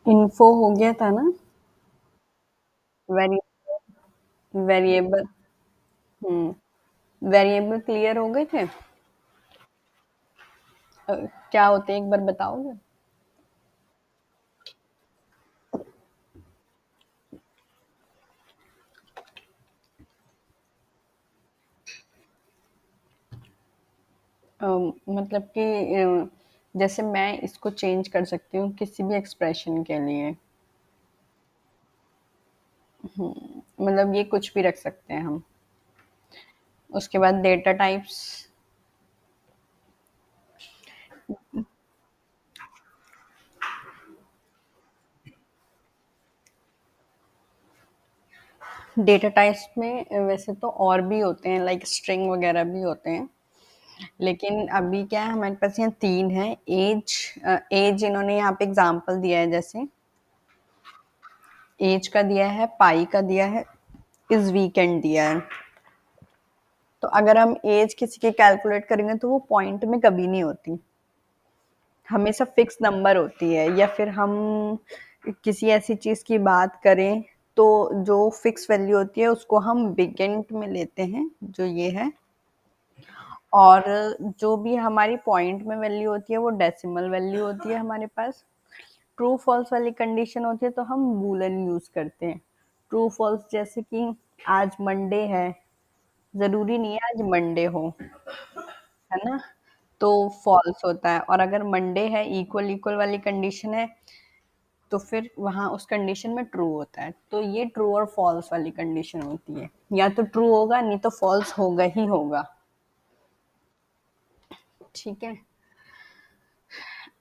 Info हो गया था ना। Very variable. वेरिएबल क्लियर हो गए थे। क्या होते हैं एक बार बताओगे? मतलब कि जैसे मैं इसको चेंज कर सकती हूँ किसी भी एक्सप्रेशन के लिए। मतलब ये कुछ भी रख सकते हैं हम। उसके बाद डेटा टाइप्स। डेटा टाइप्स में वैसे तो और भी होते हैं, लाइक स्ट्रिंग वगैरह भी होते हैं। लेकिन अभी क्या है, हमारे पास यहाँ तीन है। एज। एज इन्होंने यहाँ पे एग्जांपल दिया है, जैसे एज का दिया है, पाई का दिया है, इस वीकेंड दिया है। तो अगर हम एज किसी की कैलकुलेट करेंगे तो वो पॉइंट में कभी नहीं होती, हमेशा फिक्स नंबर होती है। या फिर हम किसी ऐसी चीज की बात करें तो जो फिक्स वैल्यू होती है उसको हम वीकेंड में लेते हैं, जो ये है। और जो भी हमारी पॉइंट में वैल्यू होती है वो डेसिमल वैल्यू होती है हमारे पास। ट्रू फॉल्स वाली कंडीशन होती है तो हम बूलियन यूज करते हैं। ट्रू फॉल्स जैसे कि आज मंडे है, जरूरी नहीं है आज मंडे हो, है ना। तो फॉल्स होता है। और अगर मंडे है, इक्वल इक्वल वाली कंडीशन है, तो फिर वहां उस कंडीशन में ट्रू होता है। तो ये ट्रू और फॉल्स वाली कंडीशन होती है। या तो ट्रू होगा, नहीं तो फॉल्स होगा ही होगा। ठीक है।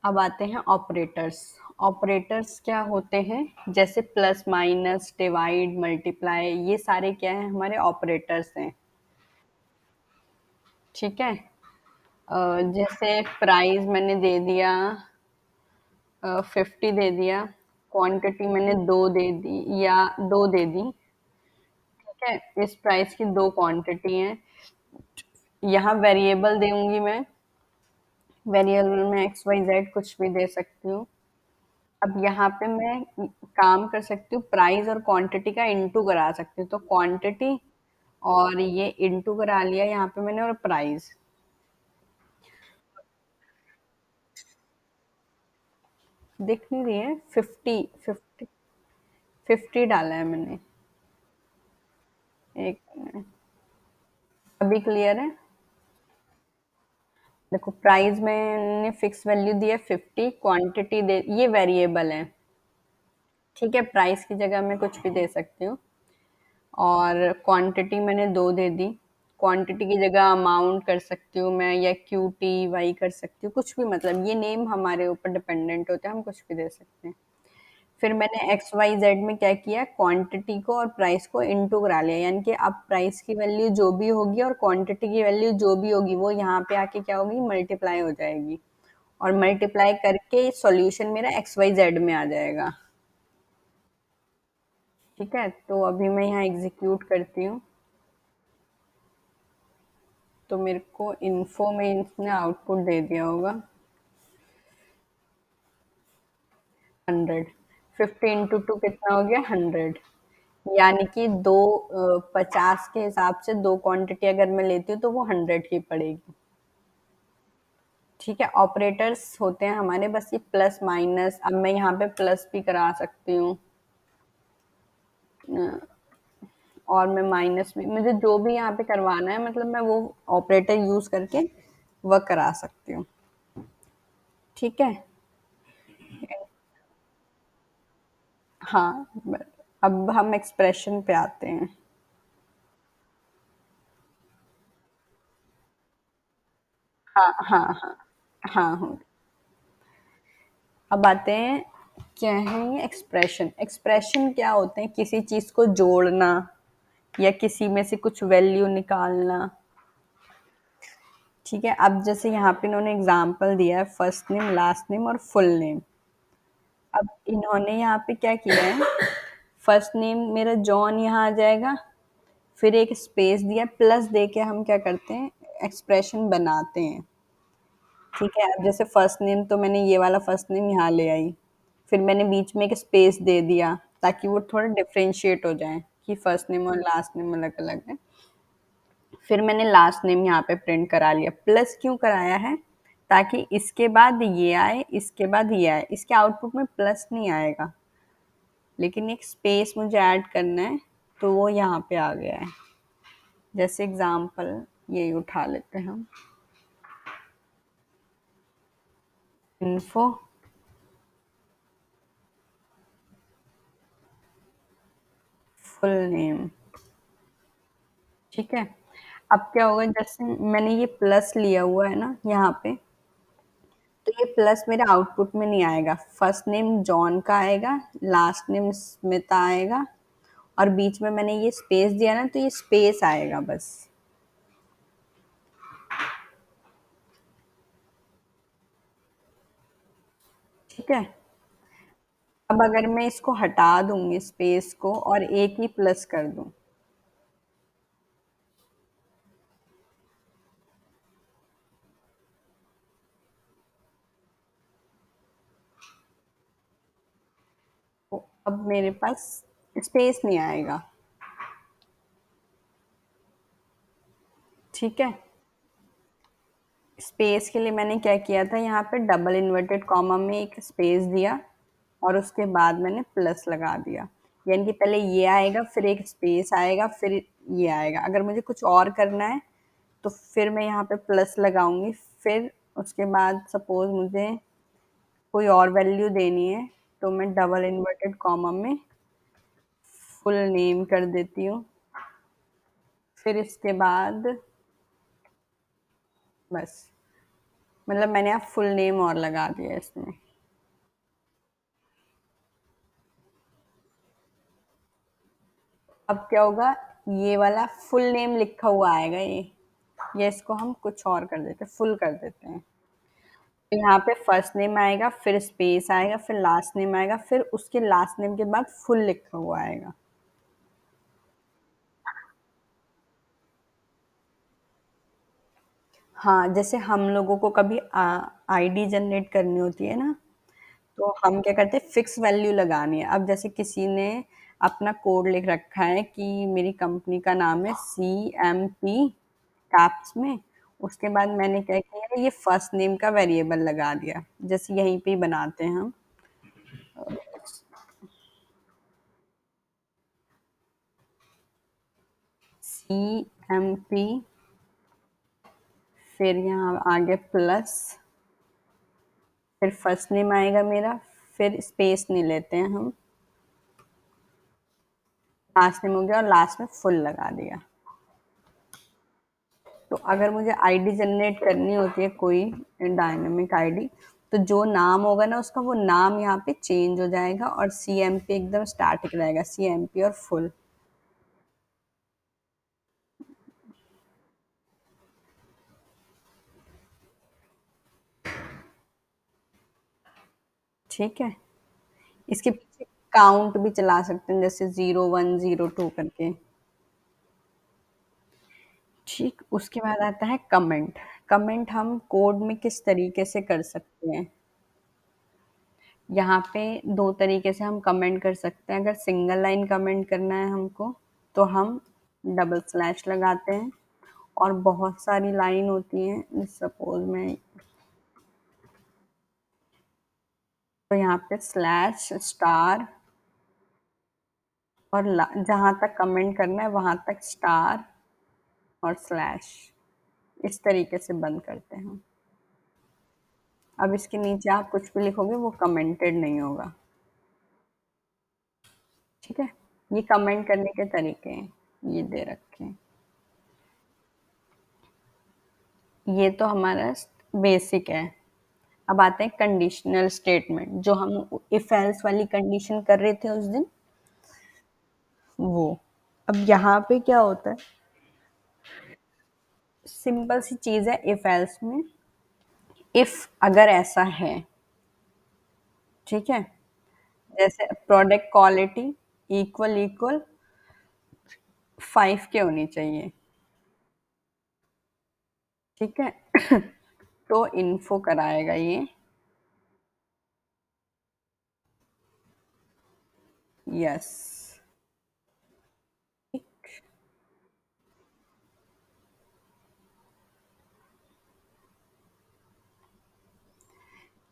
अब आते हैं ऑपरेटर्स। ऑपरेटर्स क्या होते हैं? जैसे प्लस, माइनस, डिवाइड, मल्टीप्लाई, ये सारे क्या हैं? हमारे ऑपरेटर्स हैं। ठीक है। जैसे प्राइस मैंने दे दिया, 50 दे दिया। क्वांटिटी मैंने दो दे दी या दो दे दी। ठीक है, इस प्राइस की दो क्वांटिटी है। यहाँ वेरिएबल दूंगी मैं। वेरिएबल में एक्स वाई जेड कुछ भी दे सकती हूँ। अब यहाँ पे मैं काम कर सकती हूँ, प्राइस और क्वांटिटी का इंटू करा सकती हूँ। तो क्वांटिटी और ये इंटू करा लिया यहाँ पे मैंने, और प्राइस। दिख नहीं रही है? 50 50 50 डाला है मैंने। एक मिनट। अभी क्लियर है? देखो, प्राइस मैंने फिक्स वैल्यू दी है 50, क्वांटिटी दे, ये वेरिएबल है। ठीक है, प्राइस की जगह मैं कुछ भी दे सकती हूँ। और क्वांटिटी मैंने दो दे दी। क्वांटिटी की जगह अमाउंट कर सकती हूँ मैं, या क्यू टी वाई कर सकती हूँ, कुछ भी। मतलब ये नेम हमारे ऊपर डिपेंडेंट होते हैं, हम कुछ भी दे सकते हैं। फिर मैंने एक्स वाई जेड में क्या किया, क्वांटिटी को और प्राइस को इनटू करा लिया। यानी कि अब प्राइस की वैल्यू जो भी होगी और क्वांटिटी की वैल्यू जो भी होगी, वो यहाँ पे आके क्या होगी, मल्टीप्लाई हो जाएगी। और मल्टीप्लाई करके सॉल्यूशन मेरा एक्स वाई जेड में आ जाएगा। ठीक है, तो अभी मैं यहाँ एग्जीक्यूट करती हूँ। तो मेरे को इन्फो में इसने आउटपुट दे दिया होगा 100। 50 इंटू टू कितना हो गया, 100। यानी कि दो 50 के हिसाब से दो क्वांटिटी अगर मैं लेती हूँ तो वो 100 की पड़ेगी। ठीक है, ऑपरेटर्स होते हैं हमारे बस ये प्लस माइनस। अब मैं यहाँ पे प्लस भी करा सकती हूँ, और मैं माइनस भी, मुझे जो भी यहाँ पे करवाना है, मतलब मैं वो ऑपरेटर यूज करके वह करा सकती हूँ। ठीक है। हाँ, अब हम एक्सप्रेशन पे आते हैं। हाँ हाँ हाँ। हाँ हाँ। अब आते हैं, क्या है ये एक्सप्रेशन। एक्सप्रेशन क्या होते हैं? किसी चीज को जोड़ना या किसी में से कुछ वैल्यू निकालना। ठीक है, अब जैसे यहाँ पे इन्होंने एग्जाम्पल दिया है, फर्स्ट नेम, लास्ट नेम और फुल नेम। अब इन्होंने यहाँ पे क्या किया है, फर्स्ट नेम मेरा जॉन यहाँ आ जाएगा, फिर एक स्पेस दिया, प्लस दे के हम क्या करते हैं, एक्सप्रेशन बनाते हैं। ठीक है, अब जैसे फर्स्ट नेम तो मैंने ये वाला फर्स्ट नेम यहाँ ले आई। फिर मैंने बीच में एक स्पेस दे दिया ताकि वो थोड़ा डिफरेंशिएट हो जाए कि फर्स्ट नेम और लास्ट नेम अलग अलग है। फिर मैंने लास्ट नेम यहाँ पे प्रिंट करा लिया। प्लस क्यों कराया है? ताकि इसके बाद ये आए, इसके बाद ये आए, इसके आउटपुट में प्लस नहीं आएगा, लेकिन एक स्पेस मुझे ऐड करना है, तो वो यहाँ पे आ गया है। जैसे एग्जाम्पल यही उठा लेते हैं हम, इन्फो फुल नेम। ठीक है, अब क्या होगा, जैसे मैंने ये प्लस लिया हुआ है ना यहाँ पे, तो ये प्लस मेरे आउटपुट में नहीं आएगा। फर्स्ट नेम जॉन का आएगा, लास्ट नेम स्मिथ आएगा, और बीच में मैंने ये स्पेस दिया ना, तो ये स्पेस आएगा बस। ठीक है, अब अगर मैं इसको हटा दूंगी स्पेस को और एक ही प्लस कर दूं, तो अब मेरे पास स्पेस नहीं आएगा। ठीक है, स्पेस के लिए मैंने क्या किया था, यहाँ पे डबल इन्वर्टेड कॉमा में एक स्पेस दिया और उसके बाद मैंने प्लस लगा दिया। यानी कि पहले ये आएगा, फिर एक स्पेस आएगा, फिर ये आएगा। अगर मुझे कुछ और करना है तो फिर मैं यहाँ पे प्लस लगाऊंगी। फिर उसके बाद सपोज मुझे कोई और वैल्यू देनी है, तो मैं डबल इन्वर्टेड कॉमा में फुल नेम कर देती हूँ। फिर इसके बाद बस, मतलब मैंने अब फुल नेम और लगा दिया इसमें। अब क्या होगा, ये वाला फुल नेम लिखा हुआ आएगा ये इसको हम कुछ और कर देते हैं, फुल कर देते हैं। तो यहाँ पे फर्स्ट नेम आएगा, फिर स्पेस आएगा, फिर लास्ट नेम आएगा, फिर उसके लास्ट नेम के बाद फुल लिखा हुआ आएगा। हाँ, जैसे हम लोगों को कभी आईडी जनरेट करनी होती है ना, तो हम क्या करते हैं, फिक्स वैल्यू लगानी है। अब जैसे किसी ने अपना कोड लिख रखा है कि मेरी कंपनी का नाम है CMP कैप्स में, उसके बाद मैंने क्या किया, ये फर्स्ट नेम का वेरिएबल लगा दिया, जैसे यहीं पे ही बनाते हैं हम। CMP, फिर यहाँ आगे प्लस, फिर फर्स्ट नेम आएगा मेरा, फिर स्पेस नहीं लेते हैं हम, लास्ट नेम हो गया और लास्ट में फुल लगा दिया। तो अगर मुझे आईडी जनरेट करनी होती है कोई डायनामिक आईडी, तो जो नाम होगा ना उसका, वो नाम यहाँ पे चेंज हो जाएगा और CMP एकदम स्टैटिक रहेगा, CMP और फुल। ठीक है, इसके पीछे काउंट भी चला सकते हैं, जैसे 0102 करके। ठीक, उसके बाद आता है कमेंट। कमेंट हम कोड में किस तरीके से कर सकते हैं? यहाँ पे दो तरीके से हम कमेंट कर सकते हैं। अगर सिंगल लाइन कमेंट करना है हमको, तो हम डबल स्लैश लगाते हैं, और बहुत सारी लाइन होती हैं, सपोज में, तो यहाँ पे स्लैश स्टार, और जहाँ तक कमेंट करना है वहां तक स्टार और स्लैश, इस तरीके से बंद करते हैं हम। अब इसके नीचे आप कुछ भी लिखोगे वो कमेंटेड नहीं होगा। ठीक है, ये कमेंट करने के तरीके हैं, ये दे रखे हैं। ये तो हमारा बेसिक है। अब आते हैं कंडीशनल स्टेटमेंट, जो हम इफ एल्स वाली कंडीशन कर रहे थे उस दिन, वो। अब यहाँ पे क्या होता है, सिंपल सी चीज है इफ एल्स में। इफ अगर ऐसा है, ठीक है, जैसे प्रोडक्ट क्वालिटी इक्वल इक्वल 5 के होनी चाहिए। ठीक है, तो इन्फो कराएगा ये, यस।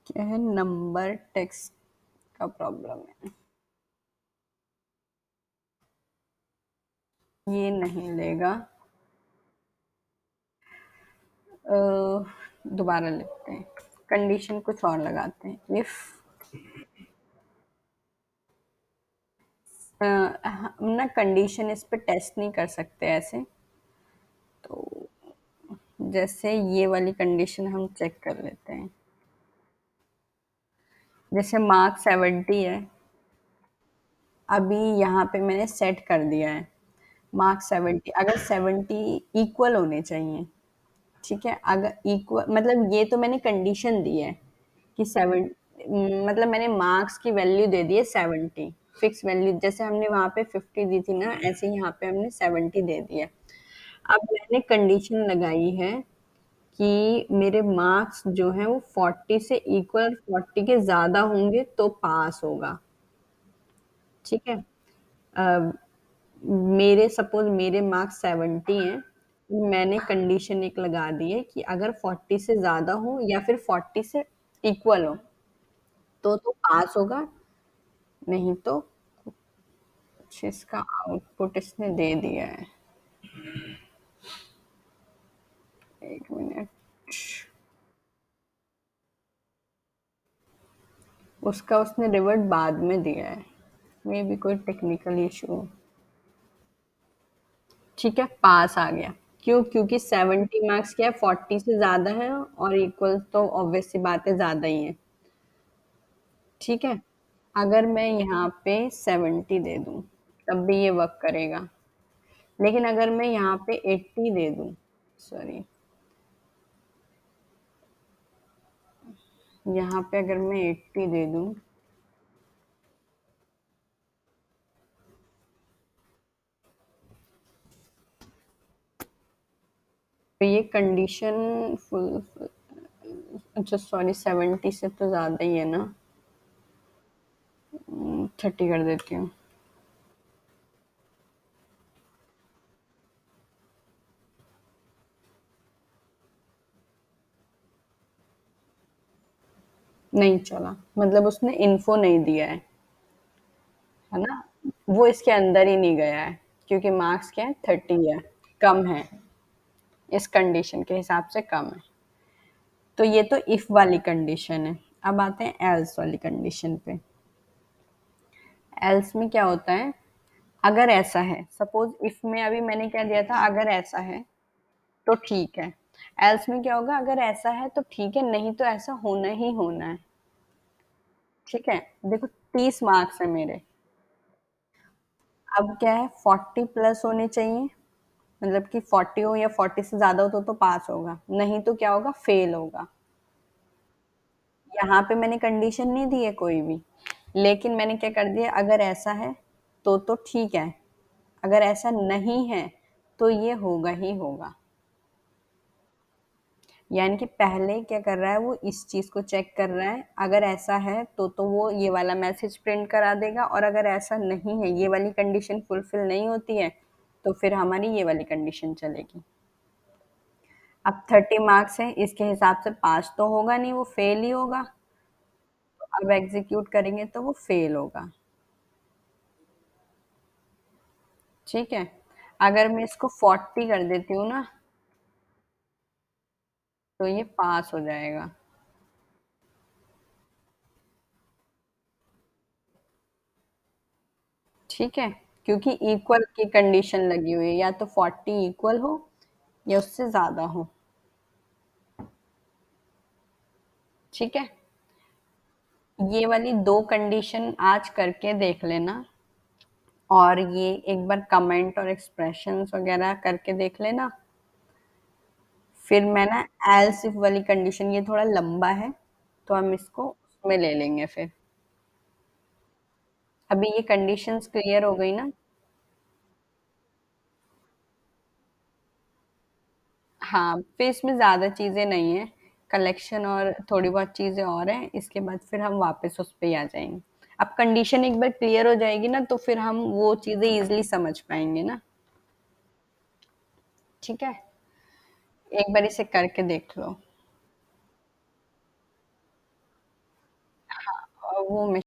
क्या है, नंबर टेक्स्ट का प्रॉब्लम है। ये नहीं लेगा। अ, दोबारा लिखते हैं, कंडीशन कुछ और लगाते हैं। इफ हम ना कंडीशन इस पे टेस्ट नहीं कर सकते ऐसे, तो जैसे ये वाली कंडीशन हम चेक कर लेते हैं। जैसे मार्क 70 है, अभी यहाँ पे मैंने सेट कर दिया है मार्क 70, अगर 70 इक्वल होने चाहिए। ठीक है, अगर इक्वल मतलब ये तो मैंने कंडीशन दी है कि सेवन, मतलब मैंने मार्क्स की वैल्यू दे दी है 70, फिक्स वैल्यू, जैसे हमने वहां पे 50 दी थी ना, ऐसे ही यहाँ पे हमने 70 दे दिया। अब मैंने कंडीशन लगाई है कि मेरे मार्क्स जो हैं वो 40 से इक्वल, 40 के ज्यादा होंगे तो पास होगा। ठीक है। अब मेरे सपोज मेरे मार्क्स 70 हैं, मैंने कंडीशन एक लगा दी है कि अगर 40 से ज्यादा हो या फिर 40 से इक्वल हो तो पास होगा, नहीं तो कुछ इसका आउटपुट इसने दे दिया है। एक मिनट, उसका उसने रिवर्ट बाद में दिया है, मे भी कोई टेक्निकल इशू। ठीक है, पास आ गया। क्यों? क्योंकि 70 मार्क्स क्या है, 40 से ज्यादा है और इक्वल तो ऑब्वियस सी बात है, ज्यादा ही है। ठीक है, अगर मैं यहाँ पे 70 दे दूं तब भी ये वर्क करेगा, लेकिन अगर मैं यहाँ पे 80 दे दूं, सॉरी, यहाँ पे अगर मैं 80 दे दूं, तो ये कंडीशन फुल, अच्छा सॉरी, 70 से तो ज्यादा ही है ना, 30 कर देती हूँ। नहीं चला, मतलब उसने इन्फो नहीं दिया है ना, वो इसके अंदर ही नहीं गया है, क्योंकि मार्क्स क्या है, 30 है, कम है, इस कंडीशन के हिसाब से कम है। तो ये तो इफ वाली कंडीशन है। अब आते हैं एल्स वाली कंडीशन पे। एल्स में क्या होता है, अगर ऐसा है, सपोज इफ में अभी मैंने क्या दिया था, अगर ऐसा है तो ठीक है। एल्स में क्या होगा, अगर ऐसा है तो ठीक है, नहीं तो ऐसा होना ही होना है। ठीक है, देखो 30 मार्क्स है मेरे, अब क्या है, 40 प्लस होने चाहिए, मतलब कि 40 हो या 40 से ज्यादा हो तो पास होगा, नहीं तो क्या होगा, फेल होगा। यहाँ पे मैंने कंडीशन नहीं दी है कोई भी, लेकिन मैंने क्या कर दिया, अगर ऐसा है तो ठीक है, अगर ऐसा नहीं है तो ये होगा ही होगा। यानी कि पहले क्या कर रहा है, वो इस चीज को चेक कर रहा है, अगर ऐसा है तो वो ये वाला मैसेज प्रिंट करा देगा, और अगर ऐसा नहीं है, ये वाली कंडीशन फुलफिल नहीं होती है, तो फिर हमारी ये वाली कंडीशन चलेगी। अब 30 मार्क्स है, इसके हिसाब से पास तो होगा नहीं, वो फेल ही होगा। तो अब एग्जीक्यूट करेंगे तो वो फेल होगा। ठीक है, अगर मैं इसको 40 कर देती हूँ ना, तो ये पास हो जाएगा। ठीक है, क्योंकि इक्वल की कंडीशन लगी हुई है, या तो 40 इक्वल हो या उससे ज्यादा हो। ठीक है, ये वाली दो कंडीशन आज करके देख लेना, और ये एक बार कमेंट और एक्सप्रेशंस वगैरह करके देख लेना। फिर मैं ना एल्स इफ वाली कंडीशन, ये थोड़ा लंबा है तो हम इसको उसमें ले लेंगे फिर। अभी ये कंडीशंस क्लियर हो गई ना? हाँ, फिर इसमें ज़्यादा चीज़ें नहीं है, कलेक्शन और थोड़ी बहुत चीज़ें और हैं, इसके बाद फिर हम वापस उस पे ही आ जाएंगे। अब कंडीशन एक बार क्लियर हो जाएगी ना तो फिर हम वो चीजें इजीली समझ पाएंगे ना। ठीक है, एक बार इसे करके देख लो। हाँ, और वो